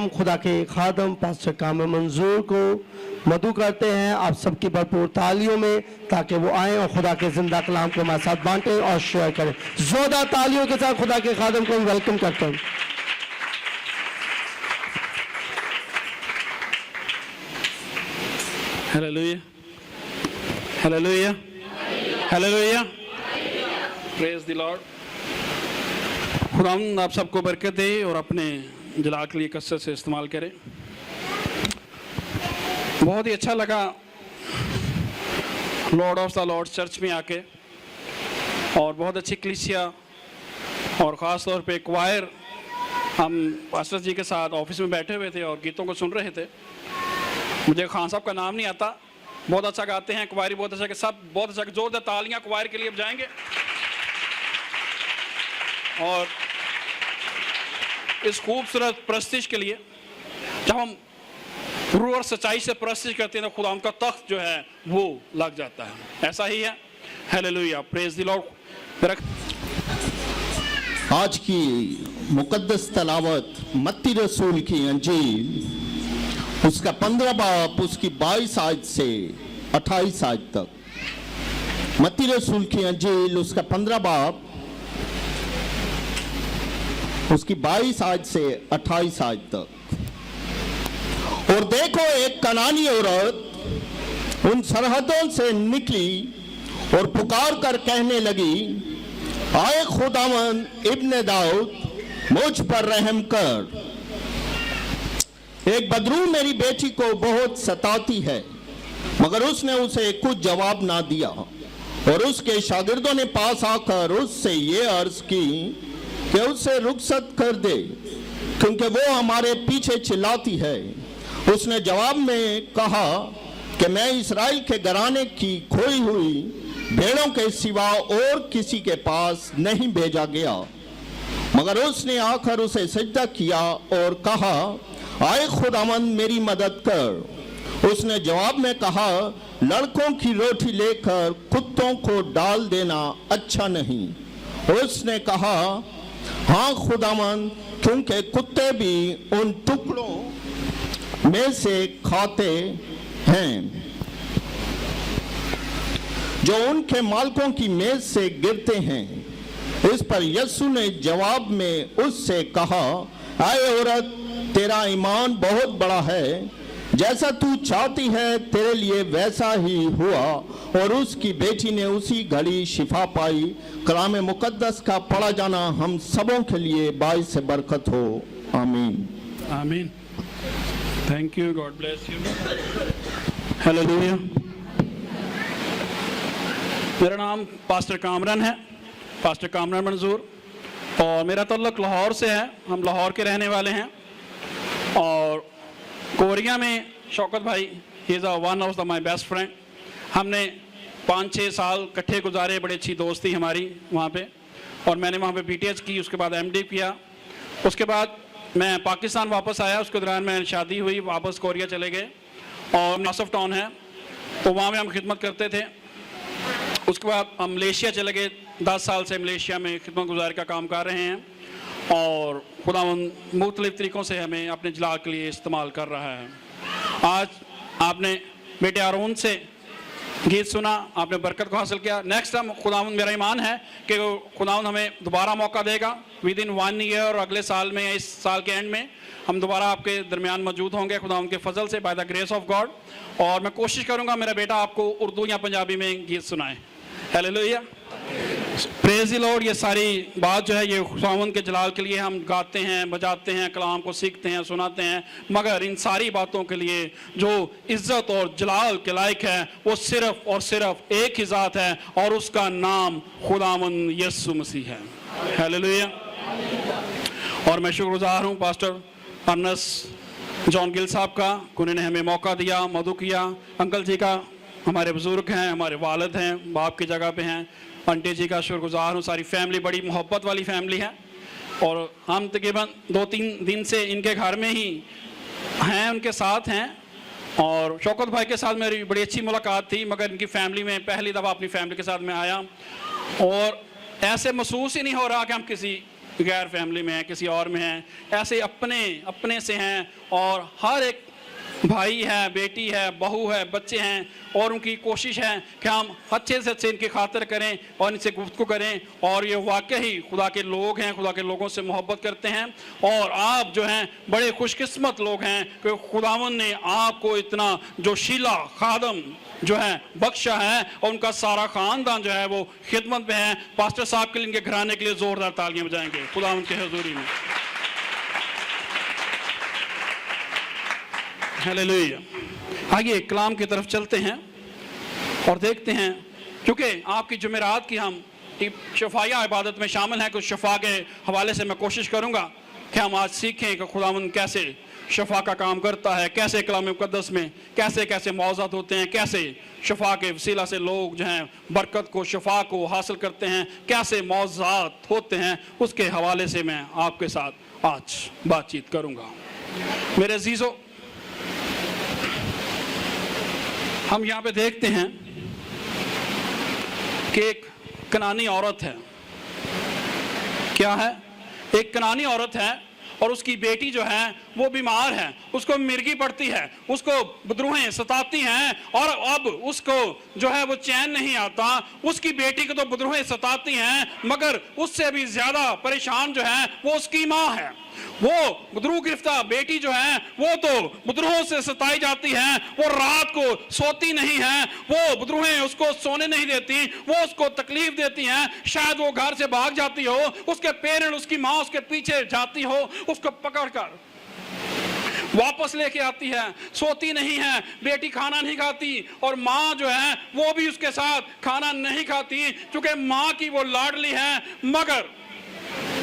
हम खुदा के खादम पास्टर कामरान मंजूर को मदू करते हैं आप सबकी भरपूर तालियों में, ताकि वो आए और खुदा के जिंदा कलाम को हमारे साथ बांटें और शेयर करें। जोरदार तालियों के साथ खुदा के खादम को वेलकम करते हैं। Hallelujah, hallelujah, hallelujah, praise the Lord. खुदावंद आप सबको बरकत दे और अपने जलाल के लिए कसरत से इस्तेमाल करें। बहुत ही अच्छा लगा Lord of the Lord church में आके, और बहुत अच्छी कलीसिया और ख़ास तौर पे क्वायर। हम पास्टर जी के साथ ऑफिस में बैठे हुए थे और गीतों को सुन रहे थे। मुझे खान साहब का नाम नहीं आता, बहुत अच्छा गाते हैं, क्वायरी बहुत अच्छा, सब बहुत अच्छा। जोरदार तालियां क्वायर के लिए बजाएंगे। और इस खूबसूरत प्रस्तिश के लिए, जब हम रूह और सच्चाई से प्रस्तिश करते हैं तो खुदा उनका तख्त जो है वो लग जाता है। ऐसा ही है। Hallelujah, praise the Lord. आज की मुकद्दस तलावत मत्ती रसूल की अंजील उसका 15 बाब उसकी 22 आयत से 28 आयत तक। मत्ती रसूल की अंजील उसका 15 बाब उसकी 22 आयत से 28 आयत तक। और देखो, एक कनानी औरत उन सरहदों से निकली और पुकार कर कहने लगी, आए खुदावंद इब्ने दाऊद, मुझ पर रहम कर। एक बदरू मेरी बेटी को बहुत सताती है। मगर उसने उसे कुछ जवाब ना दिया। और उसके शागिर्दों ने पास आकर उससे ये अर्ज की कि उसे रुखसत कर दे, क्योंकि वो हमारे पीछे चिल्लाती है। उसने जवाब में कहा कि मैं इस्राएल के घराने की खोई हुई भेड़ों के सिवा और किसी के पास नहीं भेजा गया। मगर उसने आकर उसे सजदा किया और कहा, आए खुदावंद मेरी मदद कर। उसने जवाब में कहा, लड़कों की रोटी लेकर कुत्तों को डाल देना अच्छा नहीं। उसने कहा, हाँ खुदावंद, क्योंकि कुत्ते भी उन टुकड़ों में से खाते हैं जो उनके मालिकों की मेज से गिरते हैं। इस पर यीशु ने जवाब में उससे कहा, आए औरत, तेरा ईमान बहुत बड़ा है, जैसा तू चाहती है तेरे लिए वैसा ही हुआ। और उसकी बेटी ने उसी घड़ी शिफा पाई। कलाम मुकद्दस का पढ़ा जाना हम सबों के लिए बाइस से बरकत हो। आमीन, आमीन। Thank you, God bless you. Hallelujah. मेरा नाम पास्टर कामरान है, पास्टर कामरान मंजूर, और मेरा ताल्लुक लाहौर से है। हम लाहौर के रहने वाले हैं। और कोरिया में शौकत भाई, he is one of my best friend. हमने 5-6 साल इकट्ठे गुजारे, बड़ी अच्छी दोस्ती हमारी वहाँ पे। और मैंने वहाँ पे BTH की, उसके बाद MD किया। उसके बाद मैं पाकिस्तान वापस आया। उसके दौरान मैं शादी हुई, वापस कोरिया चले गए। और नासफ टाउन है तो वहाँ में हम खिदमत करते थे। उसके बाद हम मलेशिया चले गए। 10 साल से मलेशिया में खिदमत गुजार का काम कर रहे हैं। और खुदावंद मुख्तलिफ तरीक़ों से हमें अपने जलाल के लिए इस्तेमाल कर रहा है। आज आपने बेटे आरोन से गीत सुना, आपने बरकत को हासिल किया। नेक्स्ट टाइम खुदावंद, मेरा ईमान है कि खुदावंद हमें दोबारा मौका देगा विद इन 1 ईयर, और अगले साल में, इस साल के एंड में हम दोबारा आपके दरमियान मौजूद होंगे खुदावंद के फजल से, by the grace of God. और मैं कोशिश करूँगा मेरा बेटा आपको उर्दू या पंजाबी में गीत सुनाए। Hallelujah, praise the Lord. ये सारी बात जो है ये खुदावंद के जलाल के लिए हम गाते हैं, बजाते हैं, कलाम को सीखते हैं, सुनाते हैं। मगर इन सारी बातों के लिए जो इज्जत और जलाल के लायक है वो सिर्फ और सिर्फ एक ही ज़ात है, और उसका नाम खुदावंद यीशु मसीह है। हालेलुया। और मैं शुक्रगुजार हूँ पास्टर अर्नस्ट जॉन गिल साहब का, उन्होंने हमें मौका दिया, मदू किया। अंकल जी का, हमारे बुजुर्ग हैं, हमारे वालिद हैं, बाप की जगह पे हैं। आंटी जी का शुक्रगुजार हूँ। सारी फैमिली बड़ी मोहब्बत वाली फैमिली है। और हम तकरीबन 2-3 दिन से इनके घर में ही हैं, उनके साथ हैं। और शौकत भाई के साथ मेरी बड़ी अच्छी मुलाकात थी, मगर इनकी फैमिली में पहली दफ़ा अपनी फैमिली के साथ मैं आया। और ऐसे महसूस ही नहीं हो रहा कि हम किसी गैर फैमिली में हैं, किसी और में हैं, ऐसे अपने से हैं, और हर एक भाई है, बेटी है, बहू है, बच्चे हैं, और उनकी कोशिश है कि हम अच्छे से अच्छे इनकी खातिर करें और इनसे गुफ्तगू करें, और ये वाकई खुदा के लोग हैं, खुदा के लोगों से मोहब्बत करते हैं। और आप जो हैं बड़े खुशकिस्मत लोग हैं कि खुदावन ने आपको इतना जोशीला खादम जो है बख्शा है, और उनका सारा खानदान जो है वो खिदमत में है। पास्टर साहब के लिए, इनके घराने के लिए जोरदार तालियां बजाएंगे खुदावन के हुजूरी में। हालेलुया। आइए कलाम की तरफ चलते हैं और देखते हैं, क्योंकि आपकी जुमेरात की हम शफाया इबादत में शामिल हैं। कुछ शफा के हवाले से मैं कोशिश करूंगा कि हम आज सीखें कि खुदावंद कैसे शफा का काम करता है, कैसे कलाम मुकद्दस में कैसे कैसे मौज़ात होते हैं, कैसे शफा के वसीला से लोग जो हैं बरकत को, शफा को हासिल करते हैं, कैसे मौज़ात होते हैं, उसके हवाले से मैं आपके साथ आज बातचीत करूंगा। मेरे अजीज़ों, हम यहाँ पे देखते हैं कि एक कनानी औरत है। क्या है? एक कनानी औरत है और उसकी बेटी जो है वो बीमार है, उसको मिर्गी पड़ती है, उसको बदरूहें सताती हैं, और अब उसको जो है वो चैन नहीं आता। उसकी बेटी को तो बदरूहें सताती हैं, मगर उससे भी ज्यादा परेशान जो है वो उसकी माँ है। वो बदरू गिरफ्तार बेटी जो है वो तो बदरूहों से सताई जाती है, वो रात को सोती नहीं है, वो बदरूहें उसको सोने नहीं देती, वो उसको तकलीफ देती हैं। शायद वो घर से भाग जाती हो, उसके पेरेंट्स, उसकी माँ उसके पीछे जाती हो, उसको पकड़कर वापस लेके आती है, सोती नहीं है, बेटी खाना नहीं खाती, और माँ जो है वो भी उसके साथ खाना नहीं खाती, क्योंकि माँ की वो लाडली है, मगर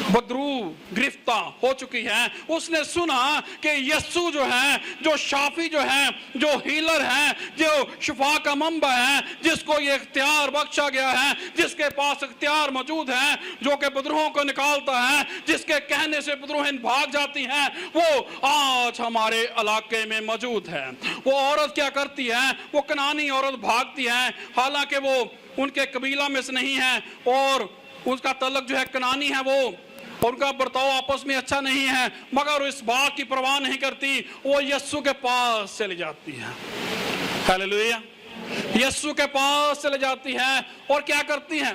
बदरू गिरफ्तार हो चुकी है। उसने सुना कि यस्सु जो है, जो शाफी जो है, जो हीलर है, जो शिफा का मंबा है, जिसको ये इख्तियार बख्शा गया है, जिसके पास इख्तियार मौजूद है, जो कि बदरूहों को निकालता है, जिसके कहने से बदरूहें भाग जाती हैं, वो आज हमारे इलाके में मौजूद है। वो औरत क्या करती है? वो कनानी औरत भागती है, हालांकि वो उनके कबीला में से नहीं है, और उसका तलक जो है कनानी है, वो उनका बर्ताव आपस में अच्छा नहीं है, मगर इस बात की परवाह नहीं करती, वो यस्सु के पास चली जाती है। हालेलुया। यस्सु के पास चले जाती है, और क्या करती है?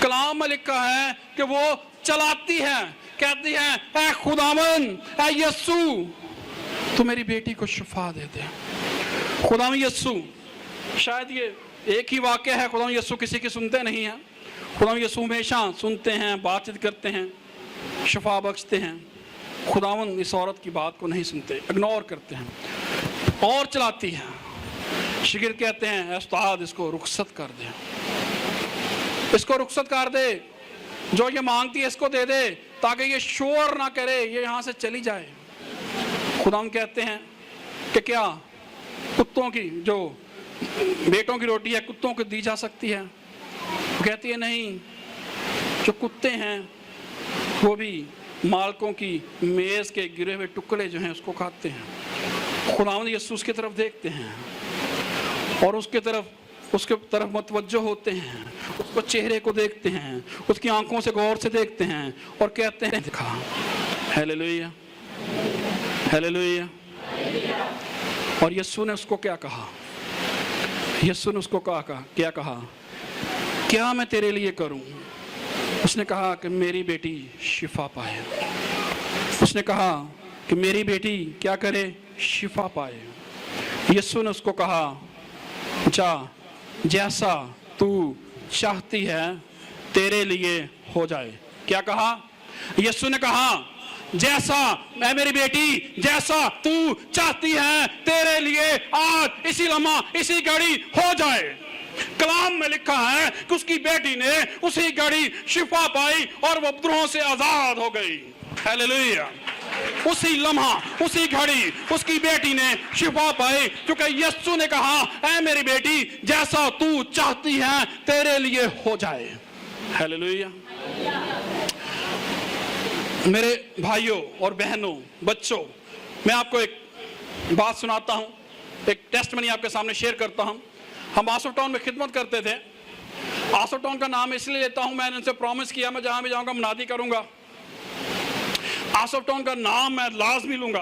कलाम में लिखा है कि वो चलाती है, कहती है, ऐ खुदावन, ऐ यस्सु, तू मेरी बेटी को शिफा दे दे। खुदावन यस्सु, शायद ये एक ही वाक्य है, खुदावन यस्सु किसी की सुनते नहीं है। खुदावन यीशु हमेशा सुनते हैं, बातचीत करते हैं, शफा बख्शते हैं। खुदावन इस औरत की बात को नहीं सुनते, इग्नोर करते हैं, और चलाती है। शिगिर कहते हैं, उस्ताद इसको रुखसत कर दे, इसको रुखसत कर दे, जो ये मांगती है इसको दे दे, ताकि ये शोर ना करे, ये यहाँ से चली जाए। खुदावन कहते हैं कि क्या कुत्तों की, जो बेटों की रोटी है, कुत्तों को दी जा सकती है? कहती है नहीं, जो कुत्ते हैं वो भी मालकों की मेज के गिरे हुए टुकड़े जो हैं उसको खाते हैं। खुदावंद यीशु उसकी तरफ देखते हैं और उसके तरफ मुतवज्जो होते हैं, उसको चेहरे को देखते हैं, उसकी आंखों से गौर से देखते हैं और कहते हैं, देखा। Hallelujah, hallelujah. और यीशु ने उसको क्या कहा? यीशु ने उसको क्या कहा? क्या मैं तेरे लिए करूं? उसने कहा कि मेरी बेटी शिफा पाए। उसने कहा कि मेरी बेटी क्या करे? शिफा पाए। यीशु ने उसको कहा, जा, जैसा तू चाहती है तेरे लिए हो जाए। क्या कहा? यीशु ने कहा, जैसा मैं मेरी बेटी, जैसा तू चाहती है तेरे लिए आज इसी लम्हा, इसी घड़ी हो जाए। कलाम में लिखा है कि उसकी बेटी ने उसी घड़ी शिफा पाई और वो बदरूहों से आजाद हो गई। हालेलुया। उसी लम्हा, उसी घड़ी उसकी बेटी ने शिफा पाई, क्योंकि यीशु ने कहा, ऐ मेरी बेटी, जैसा तू चाहती है तेरे लिए हो जाए। हालेलुया। मेरे भाइयों और बहनों, बच्चों, मैं आपको एक बात सुनाता हूं, एक टेस्टमनी आपके सामने शेयर करता हूं। हम आसो टाउन में खिदमत करते थे। आसो टाउन का नाम इसलिए लेता हूं, मैंने इनसे प्रॉमिस किया मैं जहां भी जाऊंगा मुनादी करूंगा। हाउस ऑफ टाउन का नाम मैं लाजमी लूंगा,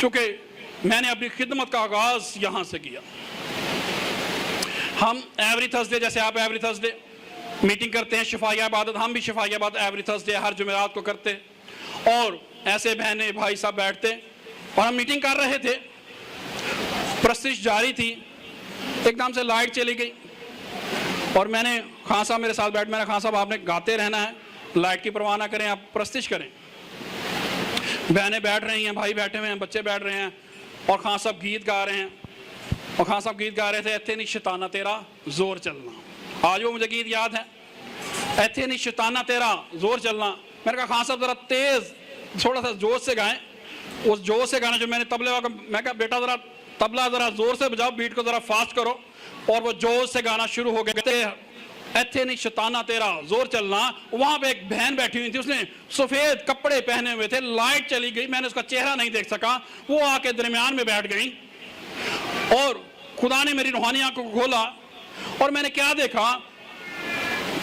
क्योंकि मैंने अपनी खिदमत का आगाज यहां से किया। हम एवरी थर्सडे, जैसे आप एवरी थर्सडे मीटिंग करते हैं शिफाया इबादत, हम भी शिफाया इबादत एवरी थर्सडे हर जुमेरात को करते, और ऐसे बहनें भाई सब बैठते और हम मीटिंग कर रहे थे, प्रस्तुति जारी थी, एकदम से लाइट चली गई और मैंने खान साहब मेरे साथ बैठ, मैंने खान साहब आपने गाते रहना है, लाइट की परवाह ना करें, आप प्रस्तुति करें। बहनें बैठ रही हैं, भाई बैठे हुए हैं, बच्चे बैठ रहे हैं और खान साहब गीत गा रहे हैं। और खान साहब गीत गा रहे थे, इत्थे नहीं शैताना तेरा जोर चलना। आज वो मुझे गीत याद है, इत्थे नहीं शैताना तेरा जोर चलना। मैंने कहा खान साहब जरा तेज, थोड़ा सा जोश से गाएं। उस जोश से गाना जो मैंने तबले वाला, मैं कहा बेटा जरा तबला जरा जोर से बजाओ, बीट को जरा फास्ट करो, और वो जोश से गाना शुरू हो गया। इत्थे नहीं शैताना तेरा जोर चलना। वहां पे एक बहन बैठी हुई थी, उसने सफेद कपड़े पहने हुए थे, लाइट चली गई, मैंने उसका चेहरा नहीं देख सका, वो आके दरमियान में बैठ गई और खुदा ने मेरी रूहानी आंखों को खोला और मैंने क्या देखा,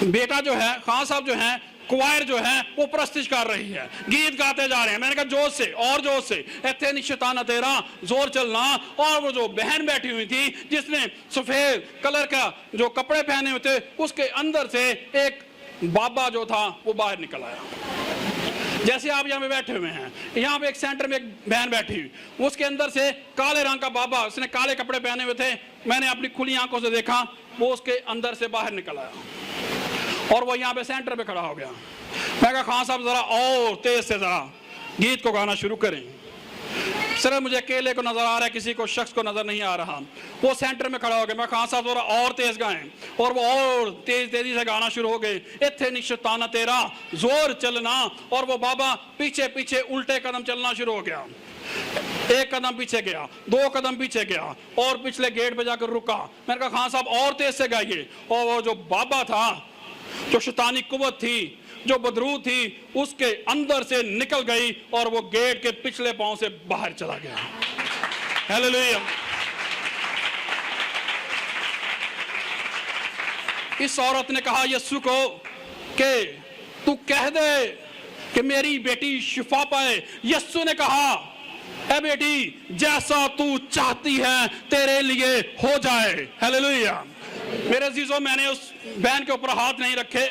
बेटा जो है, खान साहब जो है, क्वायर जो है वो प्रस्तुति कर रही है, गीत गाते जा रहे हैं। मैंने कहा जोश से और जोश से, इत्थे नहीं शैताना तेरा जोर चलना। और वो जो बहन बैठी हुई थी जिसने सफेद कलर का जो कपड़े पहने हुए थे, उसके अंदर से एक बाबा जो था वो बाहर निकल आया। जैसे आप यहाँ पे बैठे हुए हैं, यहाँ पे एक सेंटर में एक बहन बैठी हुई, उसके अंदर से काले रंग का बाबा, उसने काले कपड़े पहने हुए थे, मैंने अपनी खुली आंखों से देखा, वो उसके अंदर से बाहर निकल आया और वो यहाँ पे सेंटर पे खड़ा हो गया। मैं कहा खान साहब जरा और तेज से जरा गीत को गाना शुरू करें। सिर्फ मुझे अकेले को नजर आ रहा है, किसी को शख्स को नजर नहीं आ रहा। वो सेंटर में खड़ा हो गया। मैं खान साहब जरा और तेज गाएं, और वो और तेजी से गाना शुरू हो गए, इत्थे नहीं शैताना तेरा जोर चलना। और वो बाबा पीछे पीछे उल्टे कदम चलना शुरू हो गया, एक कदम पीछे गया, दो कदम पीछे गया और पिछले गेट पे जाकर रुका। मैंने कहा खान साहब और तेज से गाइए। और वो जो बाबा था, जो शैतानी कुव्वत थी, जो बदरू थी, उसके अंदर से निकल गई और वो गेट के पिछले पांव से बाहर चला गया। हालेलुया। इस औरत ने कहा यीशु को कि तू कह दे कि मेरी बेटी शिफा पाए। यीशु ने कहा ए बेटी, जैसा तू चाहती है तेरे लिए हो जाए। हालेलुया। मेरे अजीजों, मैंने उस बहन के ऊपर हाथ नहीं रखे,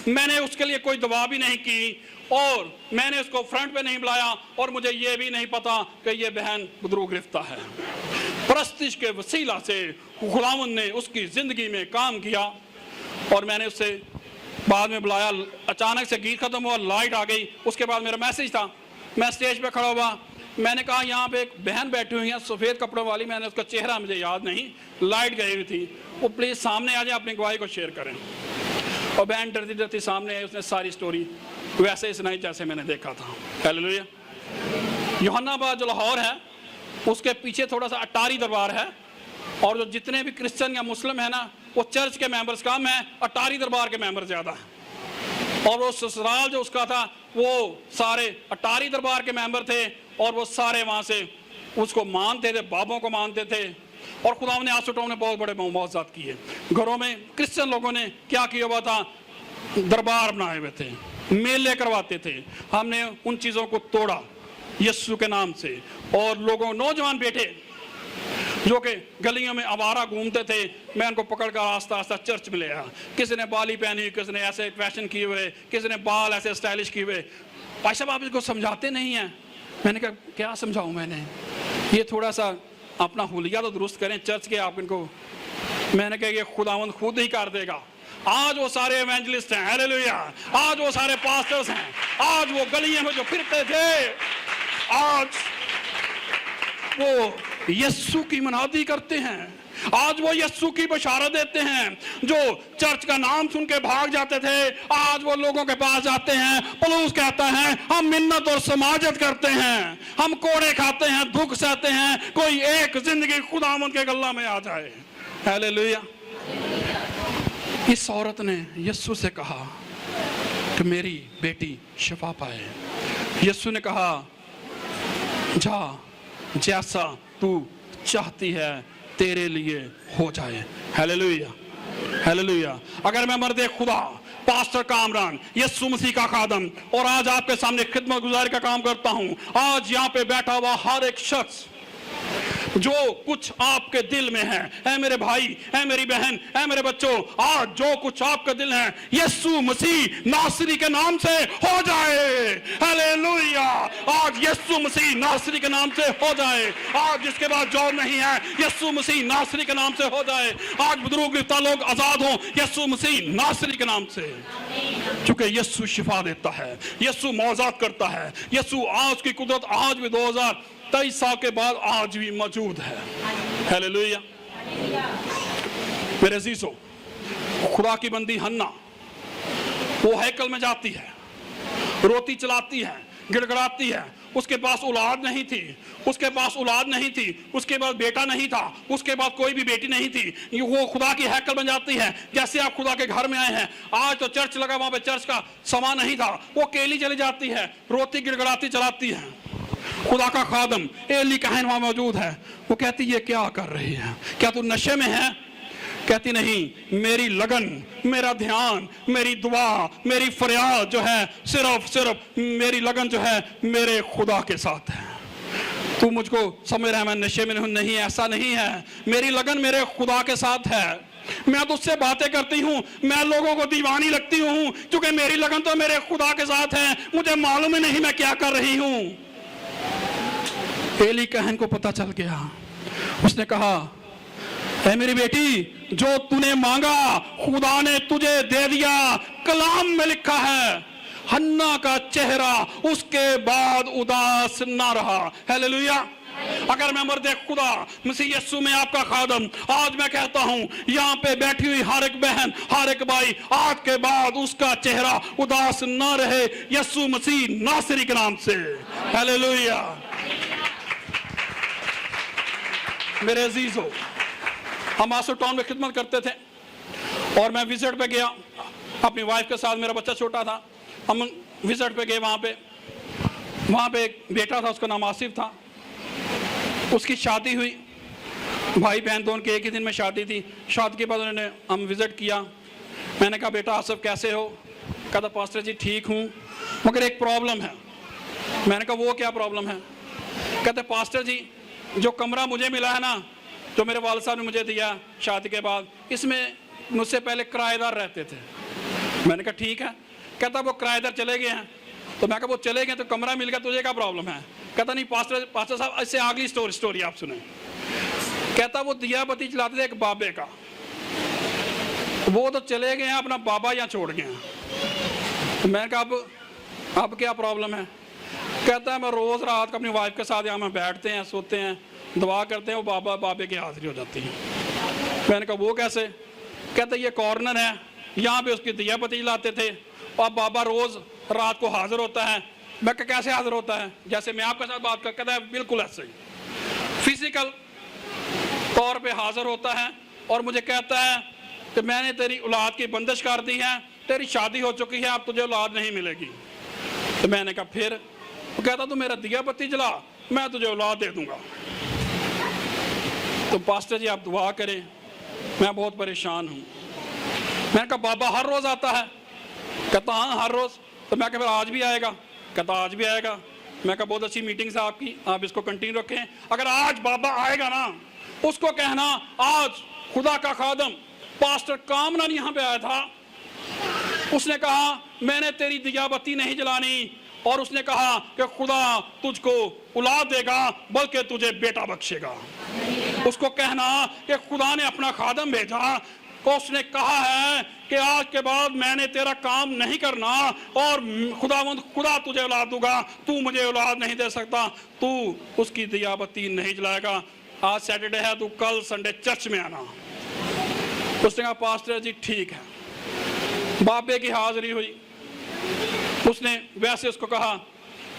मैंने उसके लिए कोई दवा भी नहीं की, और मैंने उसको फ्रंट पे नहीं बुलाया, और मुझे ये भी नहीं पता कि ये बहन बदरू गिरफ्तार है। प्रस्तिश के वसीला से खुदावंद ने उसकी जिंदगी में काम किया और मैंने उससे बाद में बुलाया। अचानक से गीत खत्म हुआ, लाइट आ गई। उसके बाद मेरा मैसेज था, मैं स्टेज पे खड़ा हुआ, मैंने कहा यहाँ पे एक बहन बैठी हुई है सफ़ेद कपड़ों वाली, मैंने उसका चेहरा मुझे याद नहीं, लाइट गई हुई थी, वो प्लीज़ सामने आ जाए, अपनी गवाही को शेयर करें। और बहन डरती डरती सामने आई, उसने सारी स्टोरी वैसे ही सुनाई जैसे मैंने देखा था। हालेलुया। यूहन्नाबाद जो लाहौर है, उसके पीछे थोड़ा सा अटारी दरबार है, और जो जितने भी क्रिश्चियन या मुस्लिम है ना, वो चर्च के मेंबर्स कम है, अटारी दरबार के मेंबर ज़्यादा हैं। और वो ससुराल जो उसका था, वो सारे अटारी दरबार के मेंबर थे, और वो सारे वहाँ से उसको मानते थे, बाबों को मानते थे। और खुदा ने आसुटों ने बहुत बड़े मुआवजात किए। घरों में क्रिश्चियन लोगों ने क्या किया हुआ था, दरबार बनाए हुए थे, मेले करवाते थे। हमने उन चीज़ों को तोड़ा यीशु के नाम से। और लोगों, नौजवान बेटे जो कि गलियों में आवारा घूमते थे, मैं उनको पकड़कर आस्ता आस्ता चर्च में ले आया। किसी ने बाली पहनी हुई, किसी ने ऐसे फैशन किए हुए, किसी ने बाल ऐसे स्टाइलिश किए हुए। भाई साहब आप इसको समझाते नहीं हैं। मैंने कहा क्या समझाऊं, मैंने ये थोड़ा सा अपना हुलिया तो दुरुस्त करें चर्च के आप इनको। मैंने कहा ये खुदावंद खुद ही कर देगा। आज वो सारे इवेंजलिस्ट हैं, हालेलुया। आज वो सारे पास्टर्स हैं, आज वो गलियों में जो फिरते थे, आज वो यीशु की मनादी करते हैं, आज वो यीशु की बशारत देते हैं। जो चर्च का नाम सुन के भाग जाते थे, आज वो लोगों के पास जाते हैं। पौलुस कहता है हम मिन्नत और समाजत करते हैं, हम कोड़े खाते हैं, दुख सहते हैं, कोई एक जिंदगी खुदावंद के गल्ला में आ जाए। हालेलुया। इस औरत ने यीशु से कहा कि मेरी बेटी शिफा पाए। यीशु ने कहा जा, जैसा तू चाहती है तेरे लिए हो जाए। Hallelujah, hallelujah. अगर मैं मर्दे खुदा पास्टर कामरान, यीशु मसीह का खादम, और आज आपके सामने खिदमत गुजारी का काम करता हूं। आज यहाँ पे बैठा हुआ हर एक शख्स जो कुछ आपके दिल में है मेरे भाई, है मेरी बहन, है मेरे बच्चों, आज जो कुछ आपका दिल है यीशु मसीह नासरी के नाम से हो जाए। हालेलुया। आज यीशु मसीह नासरी के नाम से हो जाए। आज जिसके बाद जॉब नहीं है यीशु मसीह नासरी के नाम से हो जाए। आज बुजुर्ग गिरफ्तार लोग आजाद हो यीशु मसीह नासरी के नाम से। क्योंकि यीशु शिफा देता है, यीशु मौजात करता है। यीशु आज की कुदरत आज भी 2023 साल के बाद आज भी मौजूद है। हालेलुया। मेरे अजीजों, खुदा की बंदी हन्ना वो हैकल में जाती है, रोती चलाती है, गिड़गड़ाती है। उसके पास औलाद नहीं थी, उसके पास औलाद नहीं थी, उसके पास बेटा नहीं था, उसके पास कोई भी बेटी नहीं थी। वो खुदा की हैकल बन जाती है। जैसे आप खुदा के घर में आए हैं, आज तो चर्च लगा, वहां पे चर्च का समा नहीं था, वो अकेली चली जाती है, रोती गिड़गड़ाती चलाती है। खुदा का खादम एली कहन वहां मौजूद है। वो कहती ये क्या कर रही है, क्या तू नशे में है? कहती नहीं, मेरी लगन, मेरा ध्यान, मेरी दुआ, मेरी फरियाद जो है सिर्फ मेरी लगन जो है मेरे खुदा के साथ है। तू मुझको समझ रहा है मैं नशे में नहीं, ऐसा नहीं है। मेरी लगन मेरे खुदा के साथ है। मैं तो उससे बातें करती हूँ, मैं लोगों को दीवानी लगती हूँ, क्योंकि मेरी लगन तो मेरे खुदा के साथ है। मुझे मालूम ही नहीं मैं क्या कर रही हूँ। एली कहन को पता चल गया। उसने कहा, ऐ मेरी बेटी, जो तूने मांगा खुदा ने तुझे दे दिया। कलाम में लिखा है हन्ना का चेहरा उसके बाद उदास ना रहा। हालेलुया। अगर मैं मर्द खुदा मसीह यीशु में आपका खादम आज मैं कहता हूं, यहाँ पे बैठी हुई हर एक बहन, हर एक भाई, आज के बाद उसका चेहरा उदास ना रहे यीशु मसीह नासरी के नाम से। हालेलुया। मेरे अजीजों, हम आसो टाउन में खिदमत करते थे और मैं विजिट पे गया अपनी वाइफ के साथ। मेरा बच्चा छोटा था, हम विजिट पे गए। वहाँ पे एक बेटा था, उसका नाम आसिफ था। उसकी शादी हुई, भाई बहन दोनों के एक ही दिन में शादी थी। शादी के बाद उन्होंने हम विजिट किया। मैंने कहा, बेटा आसिफ कैसे हो? कहता, पास्टर जी ठीक हूँ, मगर एक प्रॉब्लम है। मैंने कहा, वो क्या प्रॉब्लम है? कहते, पास्टर जी जो कमरा मुझे मिला है ना, जो मेरे वालिद साहब ने मुझे दिया शादी के बाद, इसमें मुझसे पहले किराएदार रहते थे। मैंने कहा ठीक है। कहता, वो किराएदार चले गए हैं। तो मैं कहा, वो चले गए तो कमरा मिल गया, तुझे क्या प्रॉब्लम है? कहता, नहीं पास्टर साहब, इससे अगली स्टोरी आप सुने। कहता, वो दिया बत्ती चलाते थे एक बाबे का, वो तो चले गए हैं, अपना बाबा यहाँ छोड़ गए हैं। तो मैंने कहा, अब क्या प्रॉब्लम है? कहता है, मैं रोज रात को अपनी वाइफ के साथ यहाँ में बैठते हैं, सोते हैं, दुआ करते हैं, वो बाबे की हाजिरी हो जाती है। मैंने कहा, वो कैसे? कहता, ये कॉर्नर है, यहाँ पे उसकी दिया बत्ती जलाते थे और बाबा रोज रात को हाजिर होता है। मैं कहा, कैसे हाजिर होता है? जैसे मैं आपके साथ बात कर। कहता है, बिल्कुल ऐसे ही, फिजिकल तौर पे हाजिर होता है और मुझे कहता है कि मैंने तेरी औलाद की बंदिश कर दी है, तेरी शादी हो चुकी है, अब तुझे औलाद नहीं मिलेगी। तो मैंने कहा, फिर? वो कहता, तू मेरा दिया बत्ती जला, मैं तुझे औलाद दे दूंगा। तो पास्टर जी आप दुआ करें, मैं बहुत परेशान हूँ। मैंने कहा, बाबा हर रोज आता है? कहता, हाँ हर रोज। तो मैं कहा, आज भी आएगा? कहता, आज भी आएगा। मैं कहा, बहुत अच्छी मीटिंग है आपकी, आप इसको कंटिन्यू रखें। अगर आज बाबा आएगा ना, उसको कहना आज खुदा का खादम पास्टर कामरान यहाँ पे आया था, उसने कहा मैंने तेरी दिया बत्ती नहीं जलानी, और उसने कहा कि खुदा तुझको औलाद देगा, बल्कि तुझे बेटा बख्शेगा। उसको कहना कि खुदा ने अपना खादम भेजा, तो उसने कहा है कि आज के बाद मैंने तेरा काम नहीं करना और खुदा तुझे औलाद दूंगा, तू मुझे औलाद नहीं दे सकता, तू उसकी दिया बत्ती नहीं जलाएगा। आज सैटरडे है, तू कल संडे चर्च में आना। उसने कहा, पास्टर जी ठीक है। बाबे की हाजिरी हुई, उसने वैसे उसको कहा,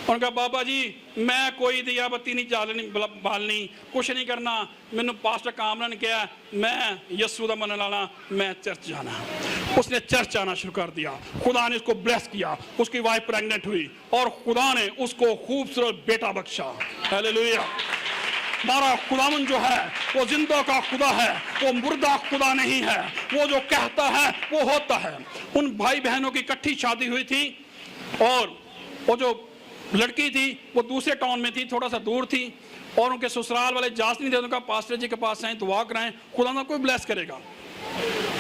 उनका, बाबा जी मैं कोई दिया बत्ती नहीं जालनी बालनी, कुछ नहीं करना, मैंने पास्टर कामरान किया, मैं यीशु दा मन लाना, मैं चर्च जाना। उसने चर्च आना शुरू कर दिया। खुदा ने उसको ब्लेस किया, उसकी वाइफ प्रेग्नेंट हुई और खुदा ने उसको खूबसूरत बेटा बख्शा। हालेलुया। हमारा खुदावन जो है वो जिंदा का खुदा है, वो मुर्दा खुदा नहीं है। वो जो कहता है वो होता है। उन भाई बहनों की इकट्ठी शादी हुई थी और वो जो लड़की थी वो दूसरे टाउन में थी, थोड़ा सा दूर थी, और उनके ससुराल वाले इजाजत नहीं देते। उनका पास्टर जी के पास आए, दुआ कराएं, खुदा ना कोई ब्लेस करेगा।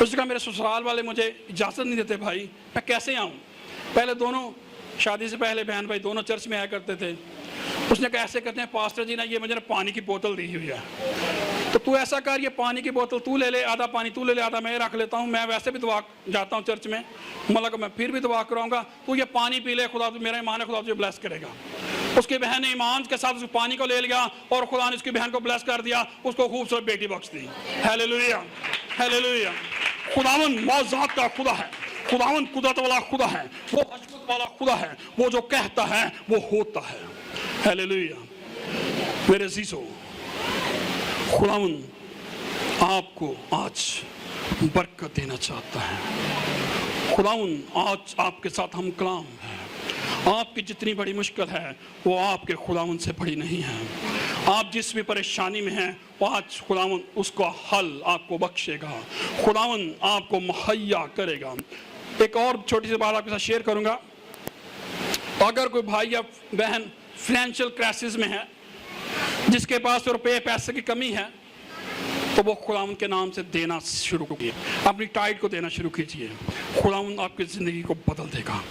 उसने कहा मेरे ससुराल वाले मुझे इजाज़त नहीं देते भाई, मैं कैसे आऊँ। पहले दोनों शादी से पहले बहन भाई दोनों चर्च में आया करते थे। उसने कहा ऐसे करते हैं पास्टर जी ना, ये मुझे पानी की बोतल दी हुई है, तो तू ऐसा कर, ये पानी की बोतल तू ले ले, आधा पानी तू ले ले, आधा मैं रख लेता हूँ। मैं वैसे भी दुआ जाता हूँ चर्च में, मतलब मैं फिर भी दुआ कराऊंगा, तू ये पानी पी ले, खुदा मेरा ईमान है, खुदा तुझे ब्लेस करेगा। उसकी बहन ने ईमान के साथ उस पानी को ले लिया और खुदा ने उसकी बहन को ब्लेस कर दिया, उसको खूबसूरत बेटी बख्श दी। Hallelujah, hallelujah. खुदावन मौजूद का खुदा है, खुदावन कुदरत वाला खुदा है, वो हजमत वाला खुदा है, वो जो कहता है वो होता है। हालेलुया। मेरे अजीजों, खुदावन आपको आज बरकत देना चाहता है। खुदावन आज आपके साथ हम कलाम है। आपकी जितनी बड़ी मुश्किल है वो आपके खुदावन से बड़ी नहीं है। आप जिस भी परेशानी में हैं वो आज खुदावन उसका हल आपको बख्शेगा, खुदावन आपको मुहैया करेगा। एक और छोटी सी बात आपके साथ शेयर करूंगा। अगर कोई भाई या बहन फाइनेंशियल क्राइसिस में है, जिसके पास रुपये पैसे की कमी है, तो वो खुदावन के नाम से देना शुरू कीजिए, अपनी टाइट को देना शुरू कीजिए। खुदावन आपकी ज़िंदगी को बदल देगा।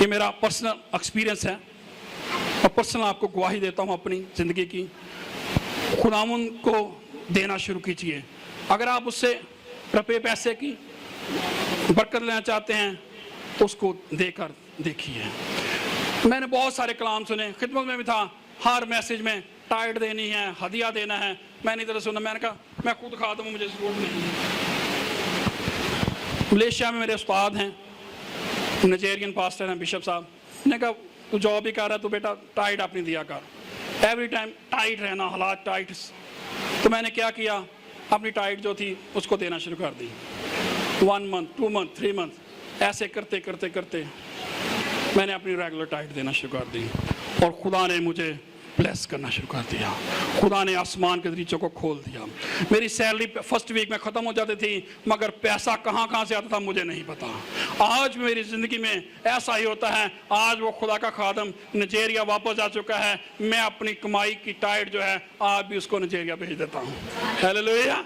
ये मेरा पर्सनल एक्सपीरियंस है और पर्सनल आपको गवाही देता हूँ अपनी ज़िंदगी की। खुदावन को देना शुरू कीजिए। अगर आप उससे रुपये पैसे की बरकत लेना चाहते हैं तो उसको देकर देखिए। मैंने बहुत सारे कलाम सुने, खिदमत में भी था, हर मैसेज में टाइट देनी है, हदिया देना है। मैंने इधर सुना, मैंने कहा मैं खुद खाता हूँ, मुझे ज़रूरत नहीं है। मलेशिया में मेरे उस्ताद हैं, नाइजेरियन पास्टर हैं, बिशप साहब ने कहा तू जॉब भी कर रहा है तो बेटा टाइट अपनी दिया कर, एवरी टाइम टाइट रहना, हालात टाइट। तो मैंने क्या किया, अपनी टाइट जो थी उसको देना शुरू कर दी। 1 मंथ, 2 मंथ, 3 मंथ, ऐसे करते करते करते मैंने अपनी रेगुलर टाइट देना शुरू कर दी और खुदा ने मुझे ब्लेस करना शुरू कर दिया। खुदा ने आसमान के दरीचों को खोल दिया। मेरी सैलरी फर्स्ट वीक में ख़त्म हो जाती थी, मगर पैसा कहाँ से आता था मुझे नहीं पता। आज मेरी ज़िंदगी में ऐसा ही होता है। आज वो खुदा का खादम नाइजेरिया वापस जा चुका है। मैं अपनी कमाई की टाइट जो है आज भी उसको नाइजेरिया भेज देता हूँ। हालेलुया।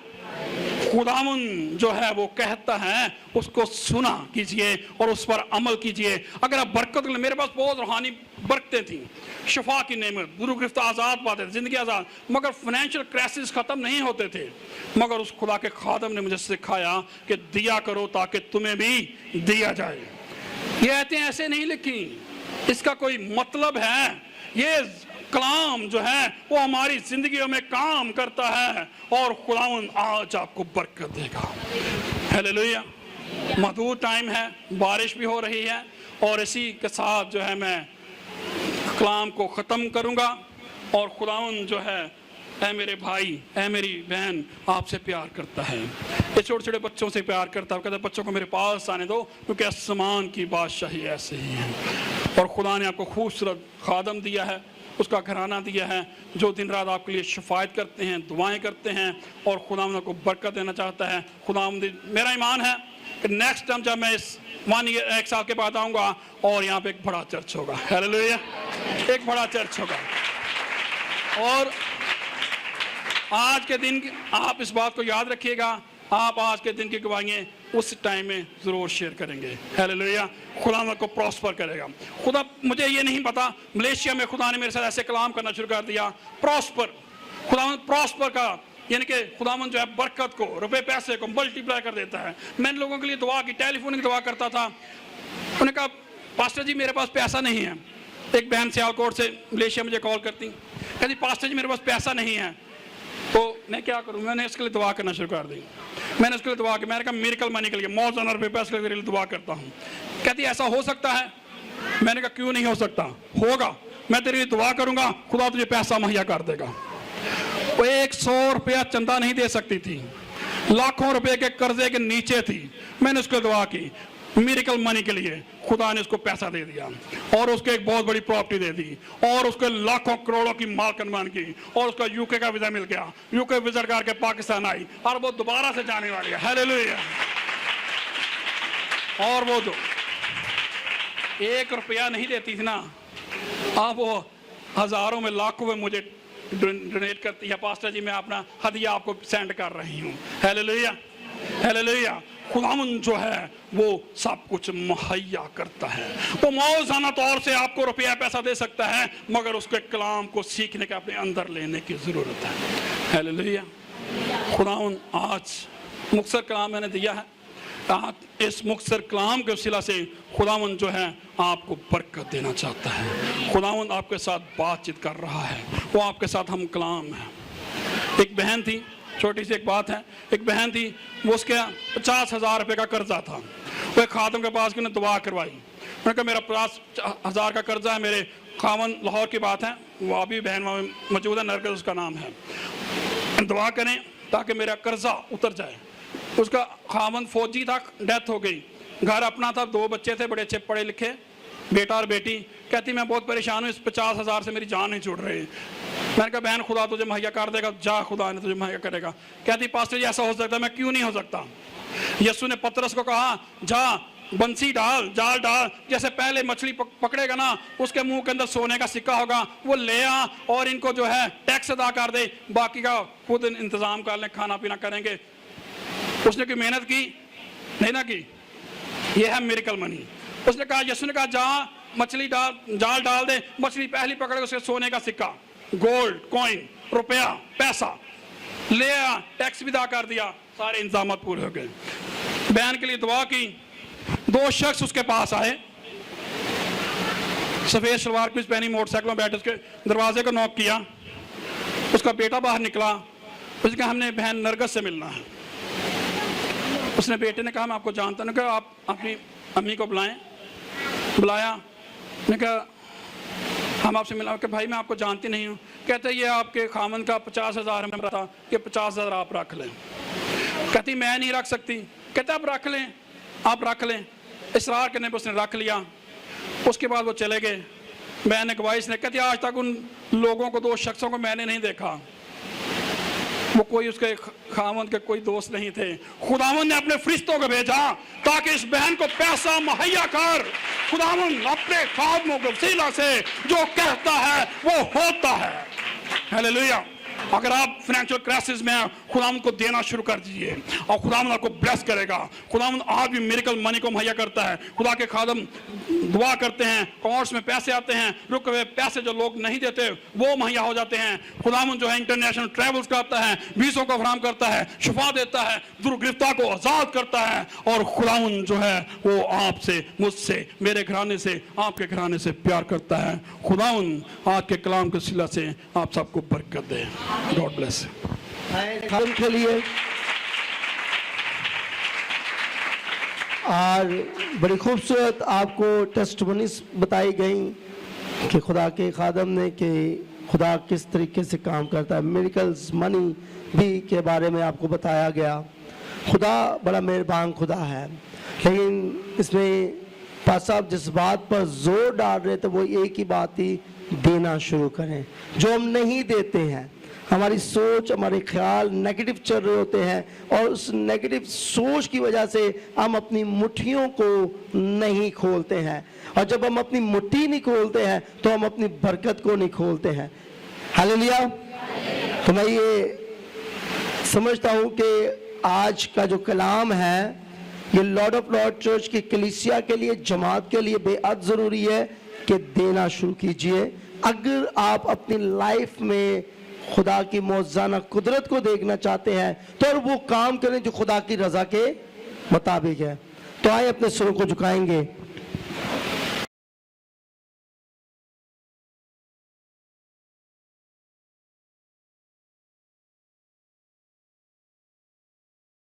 खुदावन जो है वो कहता है, उसको सुना कीजिए और उस पर अमल कीजिए। अगर आप बरकत, मेरे पास बहुत रूहानी बरकतें थी, शफा की नेमत, गुरु गिरफ्तार आज़ाद पाते थे, ज़िंदगी आज़ाद, मगर फाइनेंशियल क्राइसिस ख़त्म नहीं होते थे। मगर उस खुदा के खादम ने मुझे सिखाया कि दिया करो ताकि तुम्हें भी दिया जाए। ये आयतें ऐसे नहीं लिखी, इसका कोई मतलब है। ये कलाम जो है वो हमारी जिंदगियों में काम करता है और खुदावन आज आपको बरकत देगा। हालेलुया। मधुर टाइम है, बारिश भी हो रही है और इसी के साथ जो है मैं कलाम को ख़त्म करूंगा। और खुदावन जो है, ऐ मेरे भाई, ऐ मेरी बहन, आपसे प्यार करता है। ये छोटे छोटे बच्चों से प्यार करता है। कहता है बच्चों को मेरे पास आने दो क्योंकि आसमान की बादशाही ऐसे ही है। और खुदा ने आपको खूबसूरत खादम दिया है, उसका घराना दिया है, जो दिन रात आपके लिए शफायत करते हैं, दुआएं करते हैं और खुदावंद को बरकत देना चाहता है। खुदावंद, मेरा ईमान है कि नेक्स्ट टाइम जब मैं इस 1 साल के बाद आऊँगा और यहाँ पे एक बड़ा चर्च होगा। हालेलुया। एक बड़ा चर्च होगा। और आज के दिन आप इस बात को याद रखिएगा, आप आज के दिन की गवाहियाँ उस टाइम में ज़रूर शेयर करेंगे। हालेलुया। खुदा को प्रॉस्पर करेगा। खुदा, मुझे ये नहीं पता, मलेशिया में खुदा ने मेरे साथ ऐसे कलाम करना शुरू कर दिया। प्रॉस्पर, खुदावंद प्रॉस्पर का यानी कि खुदावंद जो है बरकत को, रुपए पैसे को मल्टीप्लाई कर देता है। मैंने लोगों के लिए दुआ की, टेलीफोनिक दुआ करता था। उन्होंने कहा पास्टर जी मेरे पास पैसा नहीं है। एक बहन सियालकोट से मलेशिया मुझे कॉल करती, कहती पास्टर जी मेरे पास पैसा नहीं है, तो मैं क्या करूँ। मैंने इसके लिए दुआ करना शुरू कर दी। मैंने उसके लिए दुआ की, मैंने कहा मिरेकल मनी के लिए, मौजूद रुपये पैसे के लिए दुआ करता हूँ। कहती ऐसा हो सकता है? मैंने कहा क्यों नहीं हो सकता, होगा। मैं तेरे लिए दुआ करूँगा, खुदा तुझे पैसा मुहैया कर देगा। वो 100 रुपया चंदा नहीं दे सकती थी, लाखों रुपए के कर्जे के नीचे थी। मैंने उसको दुआ की, मिरेकल मनी के लिए खुदा ने उसको पैसा दे दिया और उसको एक बहुत बड़ी प्रॉपर्टी दे दी और उसको लाखों करोड़ों की मालकिन बन की और उसका यूके का वीजा मिल गया। यूके विजिट करके पाकिस्तान आई और वो दोबारा से जाने वाली है। हालेलुया। और वो जो 1 रुपया नहीं देती थी ना, अब वो हजारों में लाखों में मुझे डोनेट करती है। पास्टर जी मैं अपना हदिया आपको सेंड कर रही हूँ। Hallelujah, hallelujah. खुदावन जो है वो सब कुछ मुहैया करता है। वो मौजूदा तौर से आपको रुपया पैसा दे सकता है, मगर उसके कलाम को सीखने के अपने अंदर लेने की जरूरत है। हालेलुया। खुदावन आज मुख्तसर कलाम मैंने दिया है। आज इस मुख्तसर कलाम के वसीला से खुदावन जो है आपको बरकत देना चाहता है। खुदावन आपके साथ बातचीत कर रहा है, वो आपके साथ हम कलाम है। एक बहन थी, छोटी सी एक बात है, एक बहन थी, वो उसके 50,000 रुपये का कर्जा था। वो एक खातम के पास उन्होंने दुआ करवाई। उन्होंने कहा मेरा 50,000 का कर्जा है, मेरे खावन लाहौर की बात है, वो अभी बहन मौजूद है, नरगिस उसका नाम है, दुआ करें ताकि मेरा कर्जा उतर जाए। उसका खावन फौजी था, डेथ हो गई, घर अपना था, 2 बच्चे थे बड़े अच्छे पढ़े लिखे, बेटा और बेटी। कहती मैं बहुत परेशान हूँ, इस 50,000 से मेरी जान नहीं छूट रही। मैंने कहा बहन खुदा तुझे मुहैया कर देगा, जा खुदा ने तुझे मुहैया करेगा। कहती पास्टर जी ऐसा हो सकता है, मैं क्यों नहीं हो सकता। यीशु ने पतरस को कहा जा बंसी डाल, जाल डाल, जैसे पहले मछली पकड़ेगा ना उसके मुंह के अंदर सोने का सिक्का होगा, वो ले आ और इनको जो है टैक्स अदा कर दे, बाकी का खुद इंतजाम कर ले, खाना पीना करेंगे। उसने कोई मेहनत की नहीं ना की, ये है मिरेकल मनी। उसने कहा, यीशु ने कहा जा मछली डाल, जाल डाल दे, मछली पहली पकड़े उसके सोने का सिक्का, गोल्ड कॉइन, रुपया पैसा ले आ, टैक्स भी अदा कर दिया, सारे इंतजाम पूरे हो गए। बहन के लिए दुआ की। 2 शख्स उसके पास आए, सफेद सलवार कमीज पहनी, मोटरसाइकिल में बैठे, उसके दरवाजे को नॉक किया। उसका बेटा बाहर निकला, उसने कहा हमने बहन नरगिस से मिलना है। उसने बेटे ने कहा मैं आपको जानता हूँ, कहा आप अपनी अम्मी को बुलाएं। बुलाया, ने कहा हम आपसे मिला, कि भाई मैं आपको जानती नहीं हूँ। कहते ये आपके खामन का 50,000 में था, कि 50,000 आप रख लें। कहती मैं नहीं रख सकती। कहते आप रख लें, आप रख लें। इसरार करने पर उसने रख लिया। उसके बाद वो चले गए। मैंने गवाही ने कहती आज तक उन लोगों को, 2 शख्सों को मैंने नहीं देखा, वो कोई उसके खामन के कोई दोस्त नहीं थे। खुदावन ने अपने फरिश्तों को भेजा ताकि इस बहन को पैसा मुहैया कर। खुदावन अपने खादमों के वसीला से जो कहता है वो होता है। हालेलुया। अगर आप फाइनेंशियल क्राइसिस में खुदावन को देना शुरू कर दीजिए और खुदावन आपको ब्लेस करेगा। खुदावन आज भी मिरेकल मनी को मुहैया करता है। खुदा के खादम दुआ करते हैं, अकाउंट्स में पैसे आते हैं, रुके हुए पैसे जो लोग नहीं देते वो मुहैया हो जाते हैं। खुदावन जो है इंटरनेशनल ट्रैवल्स करता है, वीज़ों को फराहम करता है, शिफा देता है, दुर्गिरफ्तार को आज़ाद करता है। और खुदावन जो है वो आपसे, मुझसे, मेरे घराने से, आपके घराने से प्यार करता है। खुदावन आज के कलाम के सिला से आप सबको बरकत दे। God bless. खादम के लिए और बड़ी खूबसूरत आपको टेस्टमनीज बताई गई कि खुदा के खादम ने कि खुदा किस तरीके से काम करता है। मिरेकल्स मनी भी के बारे में आपको बताया गया। खुदा बड़ा मेहरबान खुदा है, लेकिन इसमें पास साहब जिस बात पर जोर डाल रहे थे वो एक ही बात ही, देना शुरू करें। जो हम नहीं देते हैं, हमारी सोच, हमारे ख्याल नेगेटिव चल रहे होते हैं और उस नेगेटिव सोच की वजह से हम अपनी मुट्ठियों को नहीं खोलते हैं। और जब हम अपनी मुट्ठी नहीं खोलते हैं तो हम अपनी बरकत को नहीं खोलते हैं। हालेलुया। तो मैं ये समझता हूँ कि आज का जो कलाम है ये लॉर्ड ऑफ लॉर्ड चर्च की कलीसिया के लिए, जमात के लिए बेहद ज़रूरी है कि देना शुरू कीजिए। अगर आप अपनी लाइफ में खुदा की मौजूदा कुदरत को देखना चाहते हैं तो वो काम करें जो खुदा की रजा के मुताबिक है। तो आए अपने सुरों को झुकाएंगे।